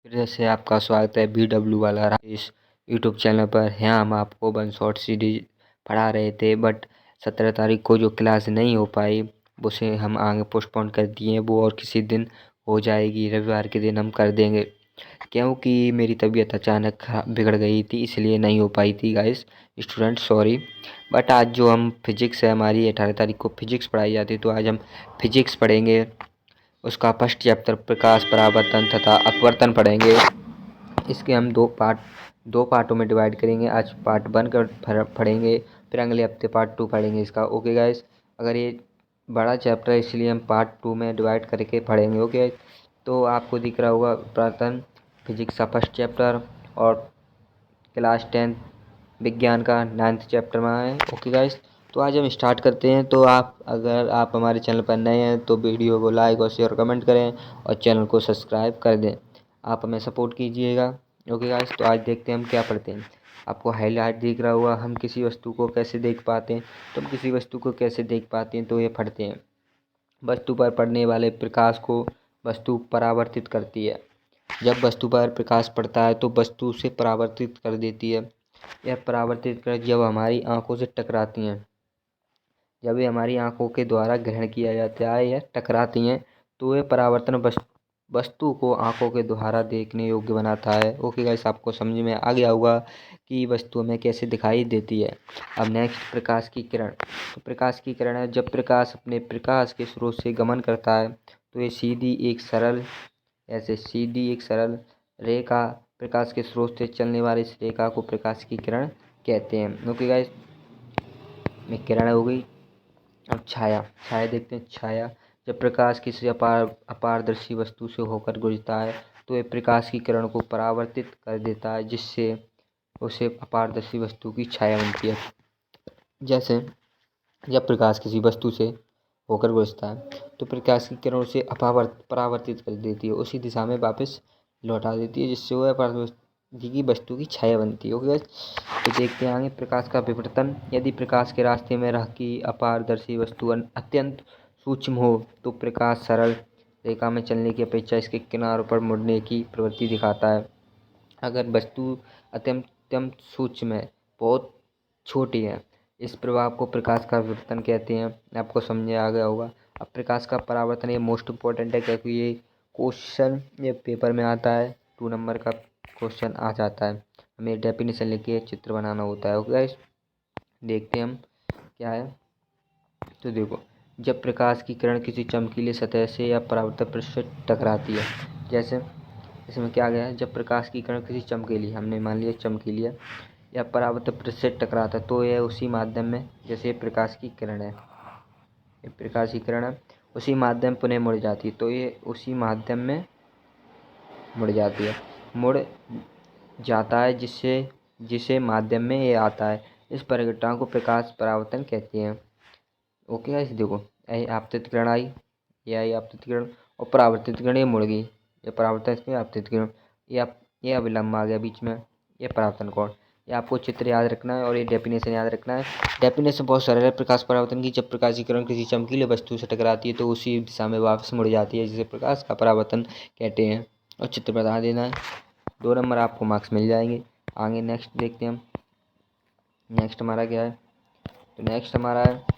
फिर से आपका स्वागत है BW वाला राकेश यूट्यूब चैनल पर। यहाँ हम आपको वन शॉट सीरीज पढ़ा रहे थे, बट 17 तारीख को जो क्लास नहीं हो पाई उसे हम आगे पोस्टपोन कर दिए। वो और किसी दिन हो जाएगी, रविवार के दिन हम कर देंगे, क्योंकि मेरी तबीयत अचानक बिगड़ गई थी, इसलिए नहीं हो पाई थी गाइस। Student sorry. बट आज जो हम फिजिक्स है, हमारी 18 तारीख को फिजिक्स पढ़ाई जाती है, तो आज हम फिजिक्स पढ़ेंगे। उसका फर्स्ट चैप्टर प्रकाश परावर्तन तथा अपवर्तन पढ़ेंगे। इसके हम दो पार्टों में डिवाइड करेंगे। आज पार्ट 1 का पढ़ेंगे, फिर अगले हफ्ते पार्ट 2 पढ़ेंगे इसका। ओके गाइस, अगर ये बड़ा चैप्टर है इसलिए हम पार्ट 2 में डिवाइड करके पढ़ेंगे। ओके, तो आपको दिख रहा होगा अपवर्तन फिजिक्स का फर्स्ट चैप्टर और क्लास 10 विज्ञान का 9th चैप्टर में है। ओके गाइस, तो आज हम स्टार्ट करते हैं। तो अगर आप हमारे चैनल पर नए हैं तो वीडियो को लाइक और शेयर कमेंट करें और चैनल को सब्सक्राइब कर दें। आप हमें सपोर्ट कीजिएगा। ओके गाइस, तो आज देखते हैं हम क्या पढ़ते हैं। आपको हाईलाइट दिख रहा होगा, हम किसी वस्तु को कैसे देख पाते हैं। तो हम किसी वस्तु को कैसे देख पाते हैं, तो ये पढ़ते हैं। वस्तु पर पड़ने वाले प्रकाश को वस्तु परावर्तित करती है। जब वस्तु पर प्रकाश पड़ता है तो वस्तु उसे परावर्तित कर देती है। यह परावर्तित कर जब हमारी आंखों से टकराती हैं, जब ये हमारी आंखों के द्वारा ग्रहण किया जाता है या टकराती हैं, तो ये परावर्तन वस्तु को आंखों के द्वारा देखने योग्य बनाता है। ओके गाइस, आपको समझ में आ गया होगा कि वस्तु हमें कैसे दिखाई देती है। अब नेक्स्ट, प्रकाश की किरण। तो प्रकाश की किरण है, जब प्रकाश अपने प्रकाश के स्रोत से गमन करता है तो ये सीधी एक सरल रेखा प्रकाश के स्रोत से चलने वाली इस रेखा को प्रकाश की किरण कहते हैं। ओके गाइस, में किरण हो गई। अब छाया देखते हैं। छाया, जब प्रकाश किसी अपारदर्शी वस्तु से होकर गुजरता है तो यह प्रकाश की किरण को परावर्तित कर देता है, जिससे उसे अपारदर्शी वस्तु की छाया बनती है। जैसे जब प्रकाश किसी वस्तु से होकर गुजरता है तो प्रकाश की किरण उसे परावर्तित कर देती है, उसी दिशा में वापस लौटा देती है, जिससे वह अपारदर्शी की वस्तु की छाया बनती है। ओके, तो देखते हैं आगे, प्रकाश का विवर्तन। यदि प्रकाश के रास्ते में रह की अपारदर्शी वस्तु अत्यंत सूक्ष्म हो तो प्रकाश सरल रेखा में चलने की अपेक्षा इसके किनारों पर मुड़ने की प्रवृत्ति दिखाता है। अगर वस्तु अत्यंत सूक्ष्म है, बहुत छोटी है, इस प्रभाव को प्रकाश का विवर्तन कहते हैं। आपको समझ आ गया होगा। अब प्रकाश का परावर्तन, ये मोस्ट इम्पोर्टेंट है, क्योंकि ये क्वेश्चन ये पेपर में आता है, 2 नंबर का क्वेश्चन आ जाता है। हमें डेफिनेशन लेके चित्र बनाना होता है। ओके गाइस, देखते हैं हम क्या है। तो देखो, जब प्रकाश की किरण किसी चमकीले सतह से या परावर्तक पृष्ठ से टकराती है, जैसे इसमें क्या गया है, जब प्रकाश की किरण किसी चमकीली, हमने मान लिया चमकीली है, या परावर्तक पृष्ठ से टकराता है तो यह उसी माध्यम में, जैसे प्रकाश की किरण है, ये प्रकाश की किरण है, उसी माध्यम पुनः मुड़ जाती है, तो ये उसी माध्यम में मुड़ जाती है, मुड़ जाता है, जिसे माध्यम में ये आता है। इस प्रक्रिया को प्रकाश परावर्तन कहते हैं। ओके गाइस, देखो, यही आपतित किरण आई, यही आपतित किरण, और परावर्तित किरण ये मुड़ गई, ये परावर्तन, इसमें आपतित किरण, ये अविलंब आ गया बीच में, ये परावर्तन कोण। ये आपको चित्र याद रखना है और ये डेफिनेशन याद रखना है। डेफिनेशन बहुत सरल है प्रकाश परावर्तन की। जब प्रकाश की किरण किसी चमकीले वस्तु से टकराती है तो उसी दिशा में वापस मुड़ जाती है, जिसे प्रकाश का परावर्तन कहते हैं, और चित्र बता देना है। 2 नंबर आपको मार्क्स मिल जाएंगे। आगे नेक्स्ट देखते हैं हम। नेक्स्ट हमारा क्या है, तो नेक्स्ट हमारा है,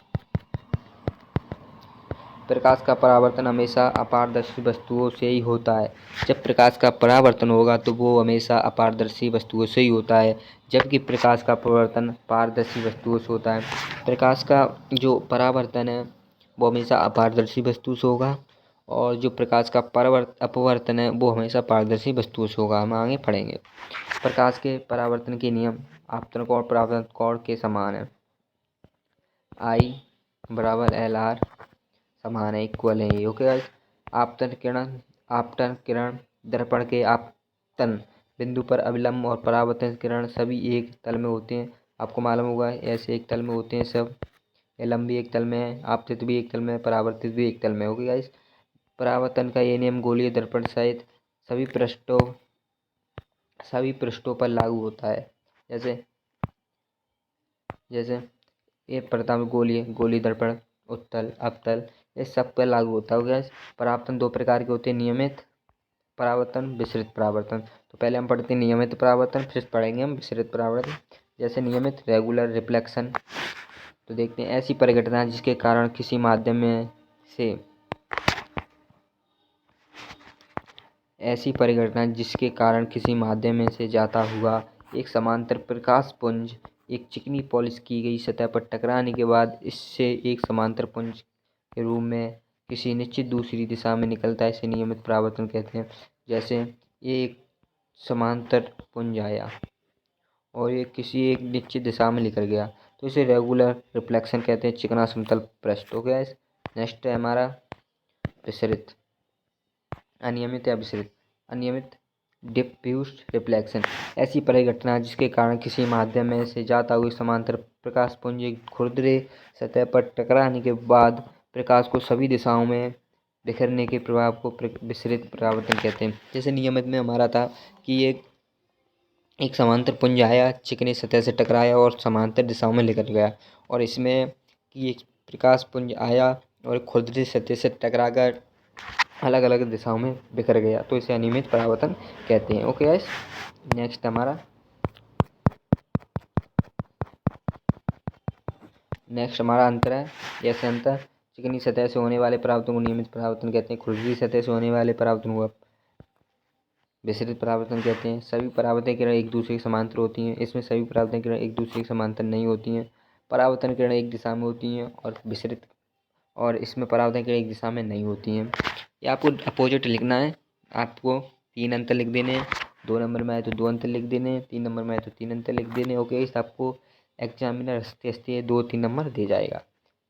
प्रकाश का परावर्तन हमेशा अपारदर्शी वस्तुओं से ही होता है। जब प्रकाश का परावर्तन होगा तो वो हमेशा अपारदर्शी वस्तुओं से ही होता है, जबकि प्रकाश का परावर्तन पारदर्शी वस्तुओं से होता है। प्रकाश का जो परावर्तन है वो हमेशा अपारदर्शी वस्तु से होगा, और जो प्रकाश का अपवर्तन है वो हमेशा पारदर्शी वस्तुओं से होगा। हम आगे पढ़ेंगे। प्रकाश के परावर्तन के नियम आपतन कोण परावर्तन कोण के समान है। I बराबर LR समान है, इक्वल है। ओके गाइस, आपतन किरण दर्पण के आपतन बिंदु पर अभिलंब और परावर्तन किरण सभी एक तल में होते हैं। आपको मालूम होगा, ऐसे एक तल में होते हैं सब। लंब भी एक तल में है, आपतित भी एक तल में है, परावर्तित भी एक तल में। ओके गाइस, परावर्तन का ये नियम गोलीय दर्पण सहित सभी पृष्ठों पर लागू होता है। जैसे ये प्रथम गोलीय दर्पण, उत्तल, अवतल, ये सब पर लागू होता है। गैस, परावर्तन 2 प्रकार के होते हैं, नियमित परावर्तन, विसरित परावर्तन। तो पहले हम पढ़ते हैं नियमित परावर्तन, फिर पढ़ेंगे हम विसरित परावर्तन। जैसे नियमित, रेगुलर रिफ्लेक्शन। तो देखते हैं ऐसी परिघटना जिसके कारण किसी माध्यम में से ऐसी परिघटना जिसके कारण किसी माध्यम में से जाता हुआ एक समांतर प्रकाश पुंज एक चिकनी पॉलिश की गई सतह पर टकराने के बाद इससे एक समांतर पुंज के रूप में किसी निश्चित दूसरी दिशा में निकलता है, इसे नियमित परावर्तन कहते हैं। जैसे ये एक समांतर पुंज आया और ये किसी एक निश्चित दिशा में निकल गया, तो इसे रेगुलर रिफ्लेक्शन कहते हैं, चिकना समतल पृष्ठ हो गया। नेक्स्ट है हमारा विसरित, अनियमित या विसरित। अनियमित, डिफ्यूज रिफ्लेक्शन, ऐसी परिघटना जिसके कारण किसी माध्यम में से जाता हुआ समांतर प्रकाश पुंज एक खुरदरे सतह पर टकराने के बाद प्रकाश को सभी दिशाओं में बिखरने के प्रभाव को विसरित परावर्तन कहते हैं। जैसे नियमित में हमारा था कि एक समांतर पुंज आया, चिकनी सतह से टकराया और समांतर दिशाओं में निकल गया, और इसमें कि एक प्रकाश पुंज आया और खुरदरी सतह से टकराकर अलग अलग दिशाओं में बिखर गया, तो इसे अनियमित परावर्तन कहते हैं। ओके गाइस, नेक्स्ट हमारा अंतर है। जैसे अंतर, चिकनी सतह से होने वाले परावर्तन को नियमित परावर्तन कहते हैं, खुरदरी सतह से होने वाले परावर्तन को विसरित परावर्तन कहते हैं। सभी परावर्तन किरण एक दूसरे के समांतर होती हैं, इसमें सभी परावर्तन किरण एक दूसरे के समांतर नहीं होती हैं। परावर्तन किरण एक दिशा में होती हैं और इसमें परावर्तन किरण एक दिशा में नहीं होती हैं। ये आपको अपोजिट लिखना है, आपको 3 अंतर लिख देने हैं। 2 नंबर में आए तो 2 अंतर लिख देने हैं, 3 नंबर में आए तो 3 अंतर लिख देने। ओके, इस आपको एग्जामिनर हंसते हंसते 2-3 नंबर दे जाएगा।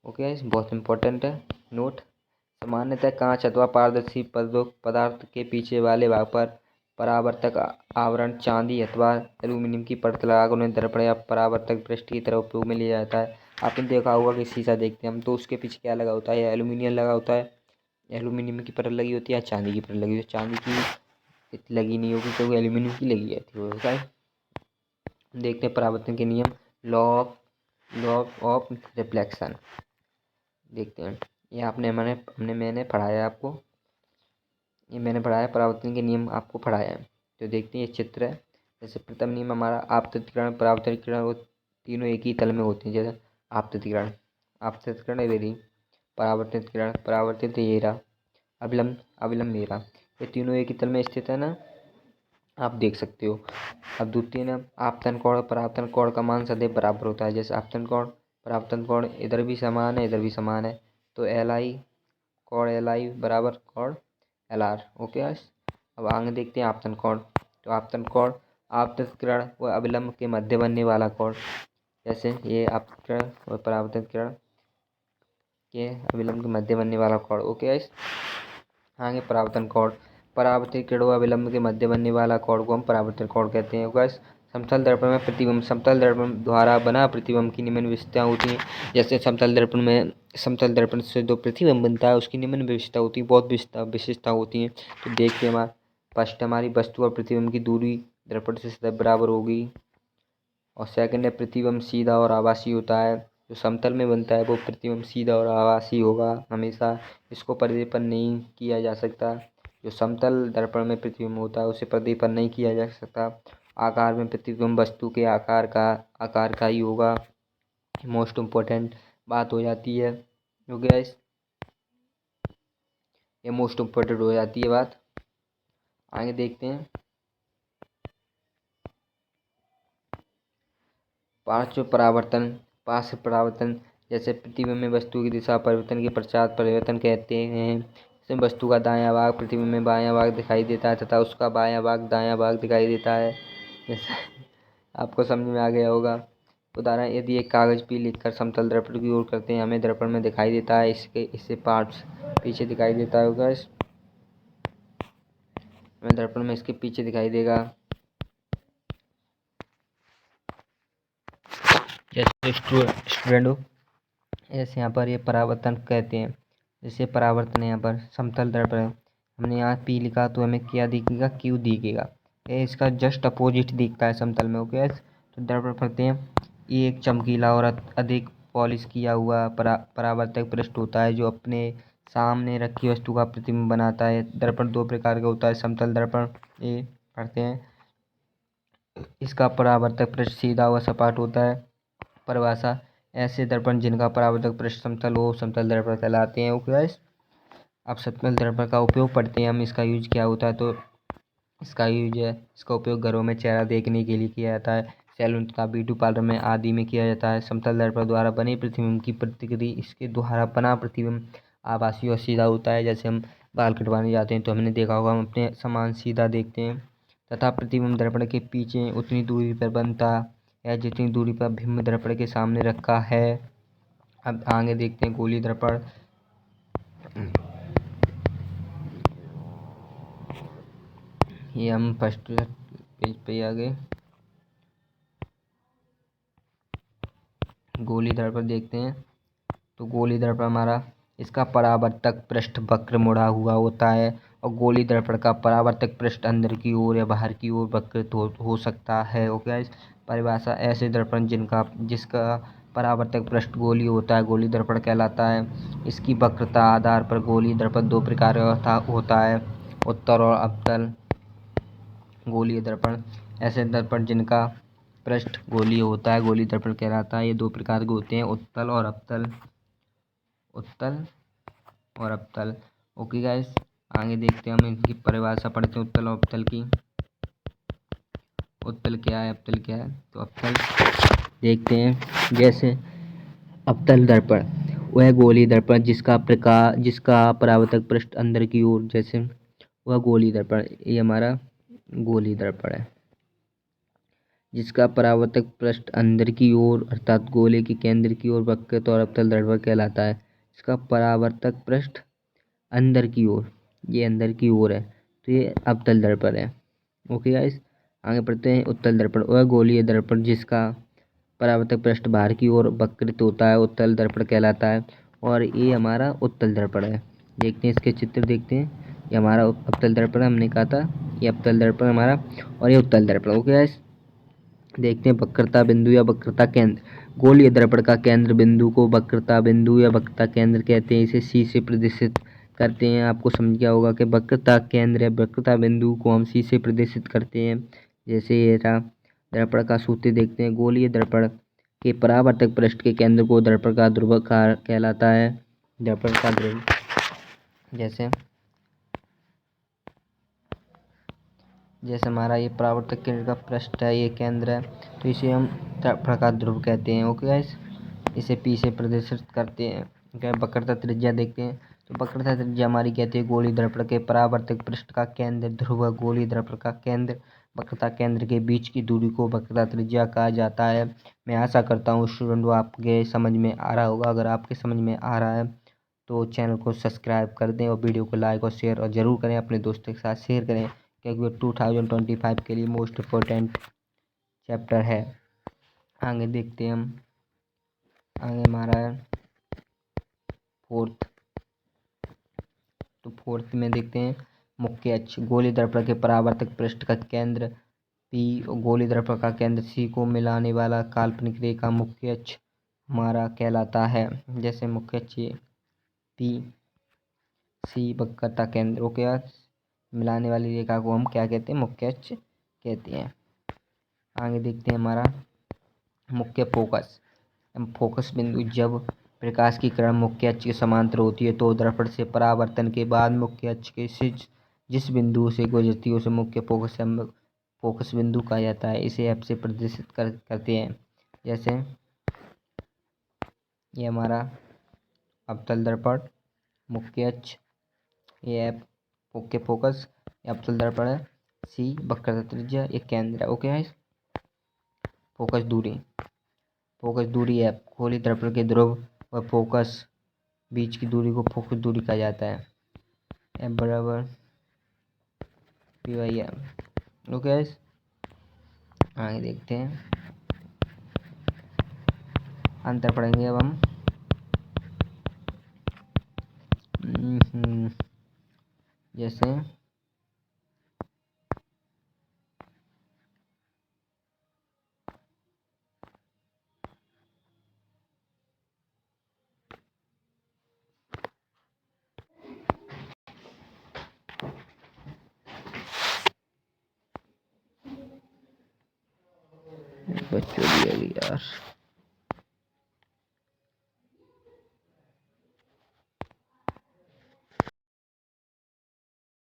ओके, बहुत इंपॉर्टेंट है नोट। सामान्यतः कांच अथवा पारदर्शी पदार्थ के पीछे वाले भाग पर परावर्तक आवरण चांदी अथवा एल्यूमीनियम की परत लगाकर उन्हें दर्पण या परावर्तक पृष्ठ की तरह उपयोग में लिया जाता है। आपने देखा होगा कि शीशा देखते हैं हम, तो उसके पीछे क्या लगा होता है? एल्यूमिनियम लगा होता है, एल्यूमिनियम की परत लगी होती है या चांदी की परत लगी होती है। चांदी की लगी नहीं होगी क्योंकि एल्यूमिनियम की लगी रहती है। देखते हैं परावर्तन के नियम, लॉ ऑफ रिफ्लेक्शन देखते हैं। ये मैंने पढ़ाया आपको, ये मैंने पढ़ाया, परावर्तन के नियम आपको पढ़ाया है। तो देखते हैं ये चित्र है। जैसे प्रथम नियम हमारा आपतित परावर्तित किरण, वो तीनों एक ही तल में होती हैं। जैसे आपतित किरण ये परावर्तित ये रहा, अविलंब ये रहा, ये तीनों एक ही तल में स्थित है ना, आप देख सकते हो। अब द्वितीय नियम, आपतन कोण परावर्तन कोण का मान सदैव बराबर होता है। जैसे आपतन कोण परावर्तन कोण इधर भी समान है, इधर भी समान है, तो कोण एल आई बराबर कोण एल आर। ओके, अब आगे देखते हैं आपतन कोण। तो आपतन कोण आपतित किरण व अविलंब के मध्य बनने वाला कोण। जैसे ये आपतित किरण और परावर्तित किरण के अविलंब के मध्य बनने वाला कोण। ओके, आगे परावर्तन कोण, परावर्तित किरण व अविलंब के मध्य बनने वाला कोण को हम परावर्तन कोण कहते हैं। ओके, समतल दर्पण में प्रतिबिंब, समतल दर्पण द्वारा बना प्रतिबिंब की निम्न विशेषताएं होती हैं। जैसे समतल दर्पण से जो प्रतिबिंब बनता है उसकी निम्न विशेषता होती है, बहुत विशेषता होती हैं। तो देखते हैं फर्स्ट हमारी वस्तु और प्रतिबिंब की दूरी दर्पण से सदैव बराबर होगी। और सेकंड है प्रतिबिंब सीधा और आभासी होता है। जो समतल में बनता है वो प्रतिबिंब सीधा और आभासी होगा हमेशा, इसको प्रक्षेपण नहीं किया जा सकता। जो समतल दर्पण में प्रतिबिंब होता है उसे प्रक्षेपण नहीं किया जा सकता। आकार में प्रतिबिंब वस्तु के आकार का ही होगा, मोस्ट इम्पोर्टेंट बात हो जाती है। ओके, ये मोस्ट इम्पोर्टेंट हो जाती है बात। आगे देखते हैं पार्श्व परावर्तन। जैसे प्रतिबिंब में वस्तु की दिशा परिवर्तन के पश्चात परिवर्तन कहते हैं। इसमें वस्तु का दायां भाग प्रतिबिंब में बायां भाग दिखाई देता है तथा उसका बायां भाग दायां भाग दिखाई देता है। जैसे आपको समझ में आ गया होगा। उदाहरण, यदि एक कागज पे लिखकर समतल दर्पण की ओर करते हैं, हमें दर्पण में दिखाई देता है, इससे पार्ट्स पीछे दिखाई देता होगा, हमें दर्पण में इसके पीछे दिखाई देगा। जैसे स्टूडेंट हो, ऐसे यहाँ पर ये परावर्तन कहते हैं। जैसे परावर्तन यहाँ पर समतल दर्पण, हमने यहाँ पी लिखा तो हमें क्या दिखेगा? क्यू दिखेगा। ये इसका जस्ट अपोजिट दिखता है समतल में। ओके, तो दर्पण पढ़ते हैं। ये एक चमकीला और अधिक पॉलिश किया हुआ परावर्तक पृष्ठ होता है जो अपने सामने रखी वस्तु का प्रतिबिंब बनाता है। दर्पण दो प्रकार का होता है, समतल दर्पण ये पढ़ते हैं, इसका परावर्तक पृष्ठ सीधा व सपाट होता है। परिभाषा, ऐसे दर्पण जिनका परावर्तक पृष्ठ समतल हो समतल दर्पण कहलाते हैं। ओके गाइस, अब समतल दर्पण का उपयोग पढ़ते हैं हम। इसका यूज क्या होता है, तो इसका उपयोग घरों में चेहरा देखने के लिए किया जाता है, सैलून तथा ब्यूटी पार्लर में आदि में किया जाता है। समतल दर्पण द्वारा बने प्रतिबिंब की प्रतिकृति इसके द्वारा बना प्रतिबिंब आभासी और सीधा होता है। जैसे हम बाल कटवाने जाते हैं तो हमने देखा होगा, हम अपने समान सीधा देखते हैं, तथा प्रतिबिंब दर्पण के पीछे उतनी दूरी पर बनता है जितनी दूरी पर बिंब दर्पण के सामने रखा है। अब आगे देखते हैं गोलीय दर्पण। ये हम फर्स्ट पेज पे आ गए। गोलीय दर्पण देखते हैं, तो गोलीय दर्पण हमारा, इसका परावर्तक पृष्ठ वक्र मुड़ा हुआ होता है और गोलीय दर्पण का परावर्तक पृष्ठ अंदर की ओर या बाहर की ओर वक्रित हो सकता है। ओके, परिभाषा, ऐसे दर्पण जिसका परावर्तक पृष्ठ गोलीय होता है गोलीय दर्पण कहलाता है। इसकी वक्रता आधार पर गोलीय दर्पण दो प्रकार का होता है, उत्तल और अवतल गोलीय दर्पण। ऐसे दर्पण जिनका पृष्ठ गोलीय होता है गोलीय दर्पण कहलाता है। ये दो प्रकार के होते हैं, उत्तल और अवतल। उत्तल और अवतल। ओके गाइस, आगे देखते हैं, हम इनकी परिभाषा पढ़ते हैं उत्तल और अवतल की। उत्तल क्या है, अवतल क्या है, तो अवतल देखते हैं। जैसे अवतल दर्पण वह गोलीय दर्पण जिसका परावर्तक पृष्ठ अंदर की ओर, जैसे वह गोलीय दर्पण, ये हमारा गोलीय दर्पण है, जिसका परावर्तक पृष्ठ अंदर की ओर अर्थात गोले के केंद्र की ओर वक्रित और अवतल दर्पण कहलाता है। इसका परावर्तक पृष्ठ अंदर की ओर, ये अंदर की ओर है तो ये अवतल दर्पण है। ओके गाइस, आगे पढ़ते हैं। उत्तल दर्पण वह गोलीय दर्पण जिसका परावर्तक पृष्ठ बाहर की ओर वक्रित होता है उत्तल दर्पण कहलाता है, और ये हमारा उत्तल दर्पण है। देखते हैं इसके चित्र, देखते हैं। ये हमारा अवतल दर्पण हमने कहा था, ये अवतल दर्पण हमारा, और ये उत्तल दर्पण। ओके गाइस, देखते हैं वक्रता बिंदु या वक्रता केंद्र। गोलीय दर्पण का केंद्र बिंदु को वक्रता बिंदु या वक्रता केंद्र कहते हैं। इसे सी से प्रदर्शित करते हैं। आपको समझ गया होगा कि वक्रता केंद्र या वक्रता बिंदु को हम सी से प्रदर्शित करते हैं। जैसे ये रहा, दर्पण का सूत्र देखते हैं। गोलीय दर्पण के परावर्तक पृष्ठ के केंद्र को दर्पण का ध्रुव कहलाता है। दर्पण का ध्रुव, जैसे हमारा ये परावर्तक केंद्र का पृष्ठ है, ये केंद्र है, तो इसे हम दर्पण का ध्रुव कहते हैं। ओके गाइस, इसे पी से प्रदर्शित करते हैं। वक्रता त्रिज्या देखते हैं, तो वक्रता त्रिज्या हमारी कहती है गोलीय दर्पण के परावर्तक पृष्ठ का केंद्र ध्रुव गोलीय दर्पण का केंद्र वक्रता केंद्र के बीच की दूरी को वक्रता त्रिज्या कहा जाता है। मैं आशा करता हूँ स्टूडेंट आपके समझ में आ रहा होगा। अगर आपके समझ में आ रहा है तो चैनल को सब्सक्राइब कर दें और वीडियो को लाइक और शेयर और ज़रूर करें, अपने दोस्तों के साथ शेयर करें, क्योंकि वो 2025 के लिए मोस्ट इम्पोर्टेंट चैप्टर है। आगे देखते हैं हम, आगे हमारा है फोर्थ। तो फोर्थ में देखते हैं मुख्य अक्ष। गोलीय दर्पण के परावर्तक पृष्ठ का केंद्र पी और गोलीय दर्पण का केंद्र सी को मिलाने वाला काल्पनिक रेखा मुख्य अक्ष हमारा कहलाता है। जैसे मुख्य अक्ष पी सी वक्रता केंद्र, ओके, मिलाने वाली रेखा को हम क्या कहते हैं, मुख्य अक्ष कहते हैं। आगे देखते हैं हमारा मुख्य फोकस। फोकस बिंदु, जब प्रकाश की किरण मुख्य अक्ष के समांतर होती है तो दर्पण से परावर्तन के बाद मुख्य अक्ष के जिस बिंदु से गुजरती है उसे मुख्य फोकस बिंदु कहा जाता है। इसे एफ से प्रदर्शित करते हैं। जैसे ये हमारा अवतल दर्पण मुख्य अक्ष, ये एफ मुख्य फोकस, अवतल दर्पण है, सी वक्रता त्रिज्या, ये केंद्र है। ओके, फोकस दूरी है गोलीय दर्पण के ध्रुव व फोकस बीच की दूरी को फोकस दूरी कहा जाता है। एफ बराबर पी वाई एम। ओके, आगे देखते हैं, अंतर पढ़ेंगे अब हम। जैसे बच्चों भी आ गई यार।